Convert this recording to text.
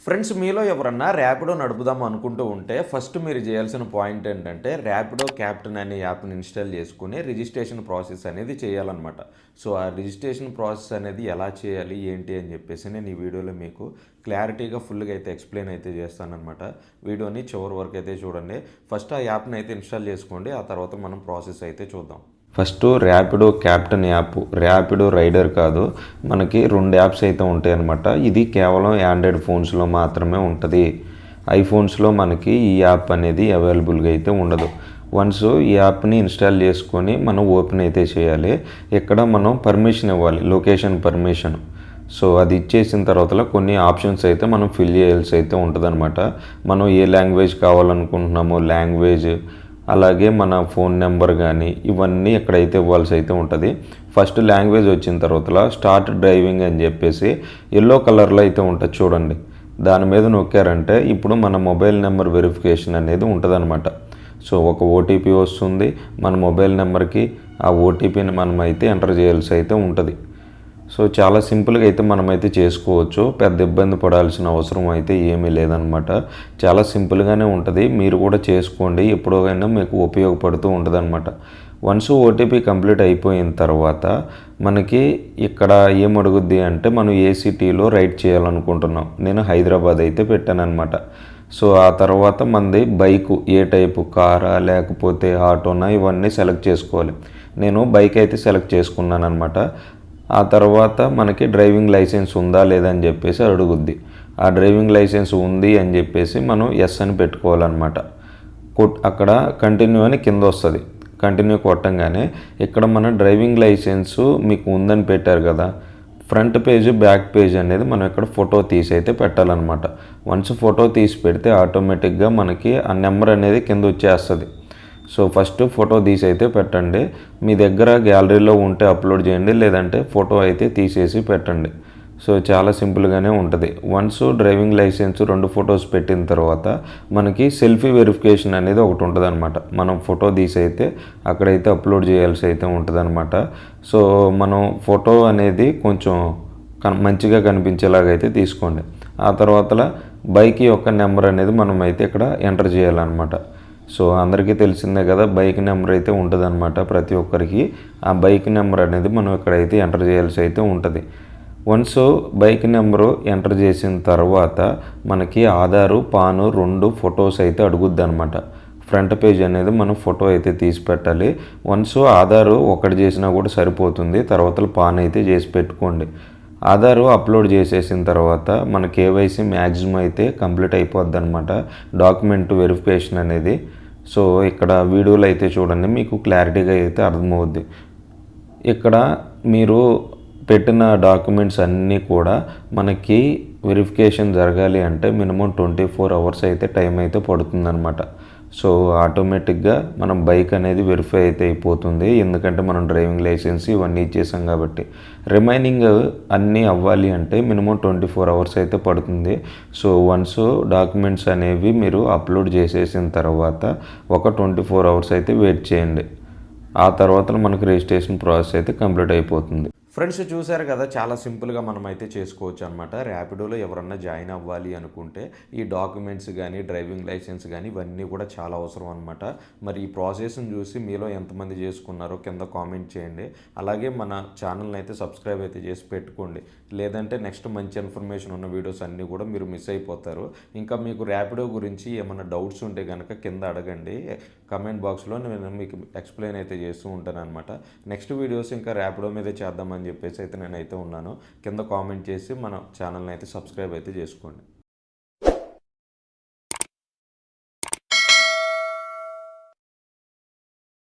Friends మీలో ఎవరన్నా ర్యాపిడో నడుపుదాం అనుకుంటూ ఉంటే ఫస్ట్ మీరు చేయాల్సిన పాయింట్ ఏంటంటే ర్యాపిడో క్యాప్టెన్ అనే యాప్ని ఇన్స్టాల్ చేసుకుని రిజిస్ట్రేషన్ ప్రాసెస్ అనేది చేయాలన్నమాట. సో ఆ రిజిస్ట్రేషన్ ప్రాసెస్ అనేది ఎలా చేయాలి ఏంటి అని చెప్పేసి నేను ఈ వీడియోలో మీకు క్లారిటీగా ఫుల్గా అయితే ఎక్స్ప్లెయిన్ అయితే చేస్తానన్నమాట. వీడియోని చివరి వరకు అయితే చూడండి. ఫస్ట్ ఆ యాప్ని అయితే ఇన్స్టాల్ చేసుకోండి, ఆ తర్వాత మనం ప్రాసెస్ అయితే చూద్దాం. First Rapido captain app, Rapido rider కాదు, మనకి 2 యాప్స్ అయితే ఉంటాయి అన్నమాట. ఇది కేవలం ఆండ్రాయిడ్ ఫోన్స్లో మాత్రమే ఉంటుంది. ఐఫోన్స్లో మనకి ఈ యాప్ అనేది అవైలబుల్గా అయితే ఉండదు. వన్స్ ఈ యాప్ని ఇన్స్టాల్ చేసుకొని మనం ఓపెన్ అయితే చేయాలి. ఇక్కడ మనం పర్మిషన్ ఇవ్వాలి, లొకేషన్ పర్మిషన్. సో అది ఇచ్చేసిన తర్వాత కొన్ని ఆప్షన్స్ అయితే మనం ఫిల్ చేయాల్సి అయితే ఉంటుంది. మనం ఏ లాంగ్వేజ్ కావాలనుకుంటున్నామో లాంగ్వేజ్, అలాగే మన ఫోన్ నెంబర్ కానీ ఇవన్నీ ఎక్కడైతే ఇవ్వాల్సి అయితే ఉంటుంది. ఫస్ట్ లాంగ్వేజ్ వచ్చిన తర్వాత స్టార్ట్ డ్రైవింగ్ అని చెప్పేసి ఎల్లో కలర్లో అయితే ఉంటుంది చూడండి. దాని మీద నొక్కారంటే ఇప్పుడు మన మొబైల్ నెంబర్ వెరిఫికేషన్ అనేది ఉంటుందన్నమాట. సో ఒక ఓటీపీ వస్తుంది మన మొబైల్ నెంబర్కి, ఆ ఓటీపీని మనం అయితే ఎంటర్ చేయాల్సి అయితే ఉంటుంది. సో చాలా సింపుల్గా అయితే మనమైతే చేసుకోవచ్చు, పెద్ద ఇబ్బంది పడాల్సిన అవసరం అయితే ఏమీ లేదనమాట. చాలా సింపుల్గానే ఉంటుంది, మీరు కూడా చేసుకోండి, ఎప్పుడైనా మీకు ఉపయోగపడుతూ ఉంటుంది అనమాట. వన్స్ ఓటీపీ కంప్లీట్ అయిపోయిన తర్వాత మనకి ఇక్కడ ఏమడుగుద్ది అంటే మనం ఏ సిటీలో రైడ్ చేయాలనుకుంటున్నాం. నేను హైదరాబాద్ అయితే పెట్టానమాట. సో ఆ తర్వాత మనది బైకు ఏ టైపు, కారా లేకపోతే ఆటోనా, ఇవన్నీ సెలెక్ట్ చేసుకోవాలి. నేను బైక్ అయితే సెలెక్ట్ చేసుకున్నాను అనమాట. ఆ తర్వాత మనకి డ్రైవింగ్ లైసెన్స్ ఉందా లేదని చెప్పేసి అడుగుద్ది. ఆ డ్రైవింగ్ లైసెన్స్ ఉంది అని చెప్పేసి మనం ఎస్ అని పెట్టుకోవాలన్నమాట. అక్కడ కంటిన్యూ అని కింద వస్తుంది. కంటిన్యూ కొట్టంగానే ఇక్కడ మన డ్రైవింగ్ లైసెన్సు మీకు ఉందని పెట్టారు కదా, ఫ్రంట్ పేజ్ బ్యాక్ పేజ్ అనేది మనం ఇక్కడ ఫోటో తీసి అయితే పెట్టాలన్నమాట. వన్స్ ఫోటో తీసి పెడితే ఆటోమేటిక్గా మనకి ఆ నెంబర్ అనేది కింద వచ్చేస్తుంది. సో ఫస్ట్ ఫోటో తీసి అయితే పెట్టండి. మీ దగ్గర గ్యాలరీలో ఉంటే అప్లోడ్ చేయండి, లేదంటే ఫోటో అయితే తీసేసి పెట్టండి. సో చాలా సింపుల్గానే ఉంటుంది. వన్స్ డ్రైవింగ్ లైసెన్స్ 2 ఫొటోస్ పెట్టిన తర్వాత మనకి సెల్ఫీ వెరిఫికేషన్ అనేది ఒకటి ఉంటుంది అనమాట. మనం ఫోటో తీసి అయితే అక్కడైతే అప్లోడ్ చేయాల్సి అయితే ఉంటుంది అనమాట. సో మనం ఫోటో అనేది కొంచెం మంచిగా కనిపించేలాగైతే తీసుకోండి. ఆ తర్వాత బైక్ యొక్క నెంబర్ అనేది మనం అయితే ఇక్కడ ఎంటర్ చేయాలన్నమాట. సో అందరికీ తెలిసిందే కదా, బైక్ నెంబర్ అయితే ఉంటుంది అనమాట ప్రతి ఒక్కరికి. ఆ బైక్ నెంబర్ అనేది మనం ఇక్కడైతే ఎంటర్ చేయాల్సి అయితే ఉంటుంది. వన్స్ బైక్ నెంబరు ఎంటర్ చేసిన తర్వాత మనకి ఆధారు, పాను 2 ఫొటోస్ అయితే అడుగుద్ది అనమాట. ఫ్రంట్ పేజ్ అనేది మనం ఫోటో అయితే తీసి పెట్టాలి. వన్స్ ఆధారు ఒకటి చేసినా కూడా సరిపోతుంది, తర్వాత పాన్ అయితే చేసి పెట్టుకోండి. ఆధారు అప్లోడ్ చేసేసిన తర్వాత మన కేవైసీ మ్యాక్సిమం అయితే కంప్లీట్ అయిపోద్ది అనమాట, డాక్యుమెంట్ వెరిఫికేషన్ అనేది. సో ఇక్కడ వీడియోలో అయితే చూడండి, మీకు క్లారిటీగా అయితే అర్థమవుద్ది. ఇక్కడ మీరు పెట్టిన డాక్యుమెంట్స్ అన్నీ కూడా మనకి వెరిఫికేషన్ జరగాలి అంటే మినిమం 24 అవర్స్ అయితే టైం అయితే పడుతుందన్నమాట. సో ఆటోమేటిక్గా మనం బైక్ అనేది వెరిఫై అయితే అయిపోతుంది, ఎందుకంటే మనం డ్రైవింగ్ లైసెన్స్ ఇవన్నీ ఇచ్చేసాం కాబట్టి. రిమైనింగ్ అన్నీ అవ్వాలి అంటే మినిమం 24 అవర్స్ అయితే పడుతుంది. సో వన్స్ డాక్యుమెంట్స్ అనేవి మీరు అప్లోడ్ చేసేసిన తర్వాత ఒక 24 అవర్స్ అయితే వెయిట్ చేయండి. ఆ తర్వాత మనకు రిజిస్ట్రేషన్ ప్రాసెస్ అయితే కంప్లీట్ అయిపోతుంది. ఫ్రెండ్స్ చూశారు కదా, చాలా సింపుల్గా మనం అయితే చేసుకోవచ్చు అనమాట. ర్యాపిడోలో ఎవరన్నా జాయిన్ అవ్వాలి అనుకుంటే ఈ డాక్యుమెంట్స్ కానీ డ్రైవింగ్ లైసెన్స్ కానీ ఇవన్నీ కూడా చాలా అవసరం అనమాట. మరి ఈ ప్రాసెస్ని చూసి మీలో ఎంతమంది చేసుకున్నారో కింద కామెంట్ చేయండి. అలాగే మన ఛానల్ని అయితే సబ్స్క్రైబ్ అయితే చేసి పెట్టుకోండి, లేదంటే నెక్స్ట్ మంచి ఇన్ఫర్మేషన్ ఉన్న వీడియోస్ అన్నీ కూడా మీరు మిస్ అయిపోతారు. ఇంకా మీకు ర్యాపిడో గురించి ఏమైనా డౌట్స్ ఉంటే కనుక కింద అడగండి, కమెంట్ బాక్స్లో నేను మీకు ఎక్స్ప్లెయిన్ అయితే చేస్తూ ఉంటాను అనమాట. నెక్స్ట్ వీడియోస్ ఇంకా ర్యాపిడో మీదే చేద్దామని చెప్పేసి అయితే నేనైతే ఉన్నాను. కింద కామెంట్ చేసి మన ఛానల్ని అయితే సబ్స్క్రైబ్ అయితే చేసుకోండి.